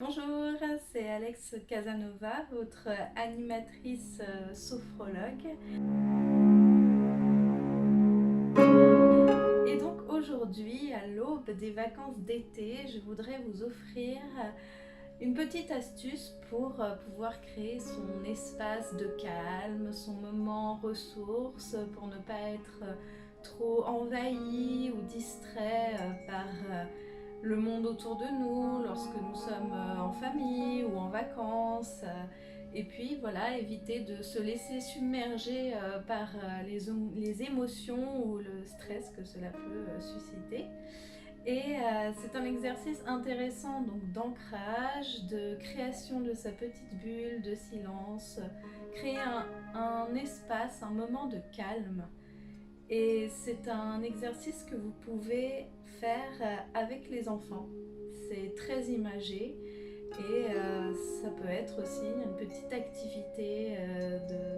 Bonjour, c'est Alex Casanova, votre animatrice sophrologue. Et donc aujourd'hui, à l'aube des vacances d'été, je voudrais vous offrir une petite astuce pour pouvoir créer son espace de calme, son moment ressource, pour ne pas être trop envahi ou distrait par le monde autour de nous lorsque nous sommes en famille ou en vacances. Et puis voilà, éviter de se laisser submerger par les émotions ou le stress que cela peut susciter. Et c'est un exercice intéressant donc d'ancrage, de création de sa petite bulle, de silence, créer un espace, un moment de calme. Et c'est un exercice que vous pouvez faire avec les enfants. C'est très imagé et ça peut être aussi une petite activité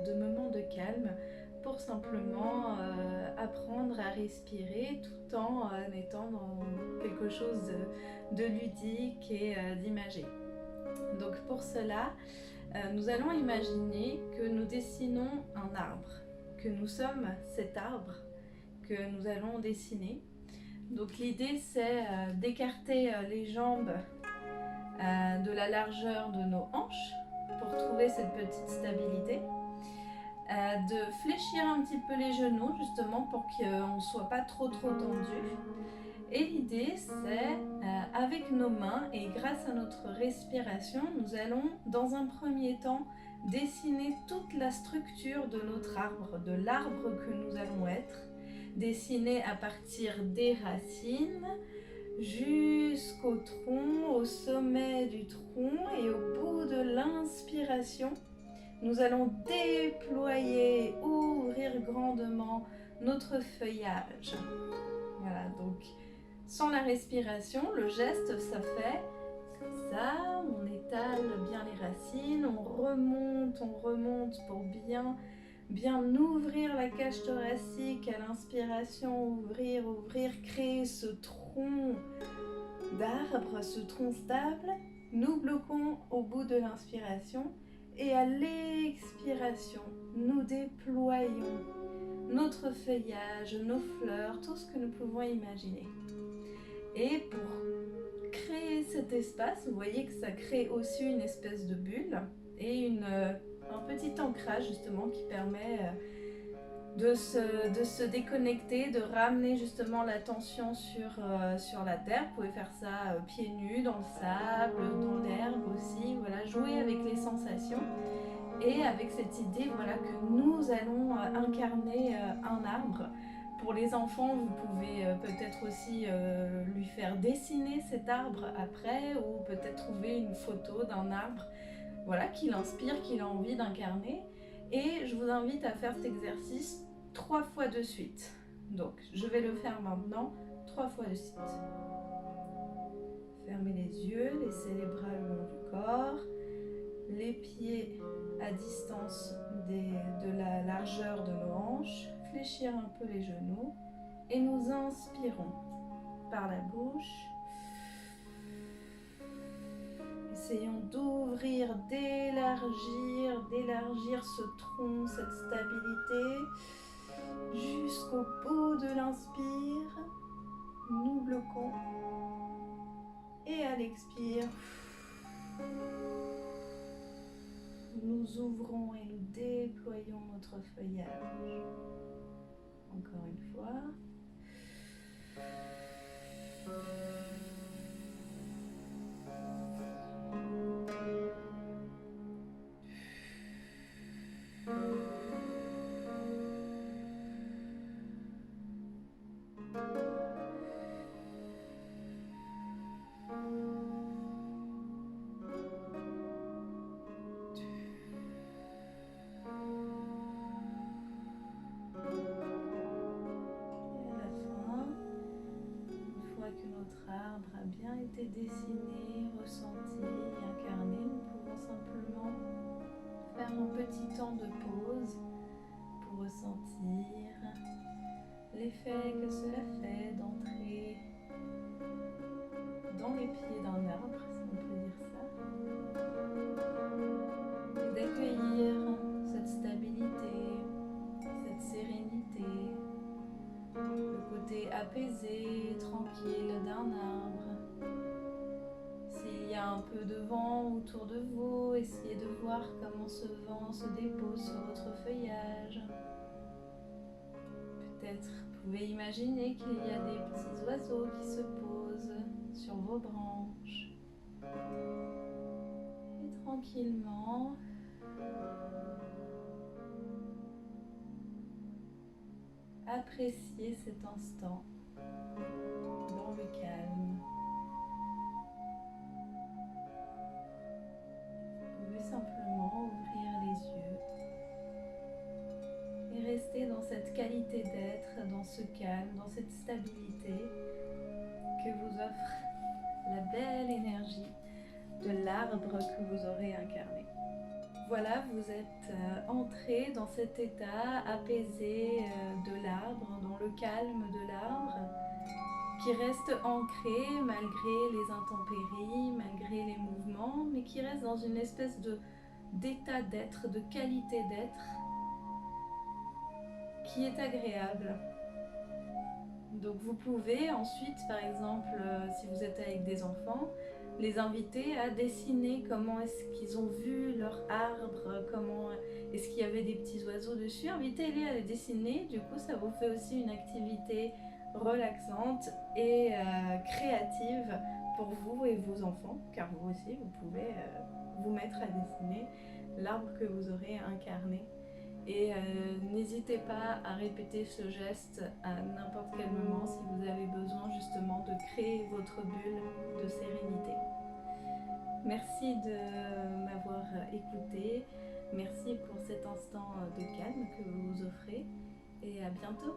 de moment de calme pour simplement apprendre à respirer tout en étant dans quelque chose de ludique et d'imagé. Donc pour cela, nous allons imaginer que nous dessinons un arbre, que nous sommes cet arbre que nous allons dessiner. Donc l'idée c'est d'écarter les jambes de la largeur de nos hanches pour trouver cette petite stabilité. De fléchir un petit peu les genoux justement pour qu'on ne soit pas trop tendu. Et l'idée c'est avec nos mains et grâce à notre respiration, nous allons dans un premier temps dessiner toute la structure de notre arbre, de l'arbre que nous allons être, dessiner à partir des racines jusqu'au tronc, au sommet du tronc, et au bout de l'inspiration, nous allons déployer, ouvrir grandement notre feuillage. Voilà, donc sans la respiration, le geste, ça fait comme ça, on étale bien les racines, on remonte pour bien ouvrir la cage thoracique à l'inspiration, ouvrir, créer ce tronc d'arbre, ce tronc stable. Nous bloquons au bout de l'inspiration et à l'expiration, nous déployons notre feuillage, nos fleurs, tout ce que nous pouvons imaginer. Et pour créer cet espace, vous voyez que ça crée aussi une espèce de bulle et un petit ancrage justement qui permet de se déconnecter, de ramener justement l'attention sur la terre. Vous pouvez faire ça pieds nus, dans le sable, dans l'herbe aussi. Voilà, jouer avec les sensations et avec cette idée voilà, que nous allons incarner un arbre. Pour les enfants, vous pouvez peut-être aussi lui faire dessiner cet arbre après ou peut-être trouver une photo d'un arbre voilà, qui l'inspire, qu'il a envie d'incarner. Et je vous invite à faire cet exercice 3 fois de suite. Donc, je vais le faire maintenant 3 fois de suite. Fermez les yeux, laissez les bras le long du corps, les pieds à distance de la largeur de nos hanches, fléchir un peu les genoux et nous inspirons par la bouche. Essayons d'ouvrir, d'élargir ce tronc, cette stabilité jusqu'au bout de l'inspire. Nous bloquons et à l'expire, nous ouvrons et nous déployons notre feuillage. Encore une fois. Que notre arbre a bien été dessiné, ressenti, incarné, nous pouvons simplement faire un petit temps de pause pour ressentir l'effet que cela fait d'entrer dans les pieds d'un arbre, si on peut dire ça. apaisé, tranquille d'un arbre. S'il y a un peu de vent autour de vous, essayez de voir comment ce vent se dépose sur votre feuillage. Peut-être vous pouvez imaginer qu'il y a des petits oiseaux qui se posent sur vos branches. Et tranquillement, appréciez cet instant dans le calme. Vous pouvez simplement ouvrir les yeux et rester dans cette qualité d'être, dans ce calme, dans cette stabilité que vous offre la belle énergie de l'arbre que vous aurez incarné. Voilà, vous êtes entré dans cet état apaisé de l'arbre, dans le calme de l'arbre, qui reste ancré malgré les intempéries, malgré les mouvements, mais qui reste dans une espèce d'état d'être, de qualité d'être, qui est agréable. Donc vous pouvez ensuite, par exemple, si vous êtes avec des enfants, les inviter à dessiner comment est-ce qu'ils ont vu leur arbre, comment est-ce qu'il y avait des petits oiseaux dessus. Invitez-les à les dessiner, du coup ça vous fait aussi une activité relaxante et créative pour vous et vos enfants, car vous aussi vous pouvez vous mettre à dessiner l'arbre que vous aurez incarné. Et n'hésitez pas à répéter ce geste à n'importe quel moment si vous avez besoin justement de créer votre bulle de sérénité. Merci de m'avoir écouté, merci pour cet instant de calme que vous offrez et à bientôt.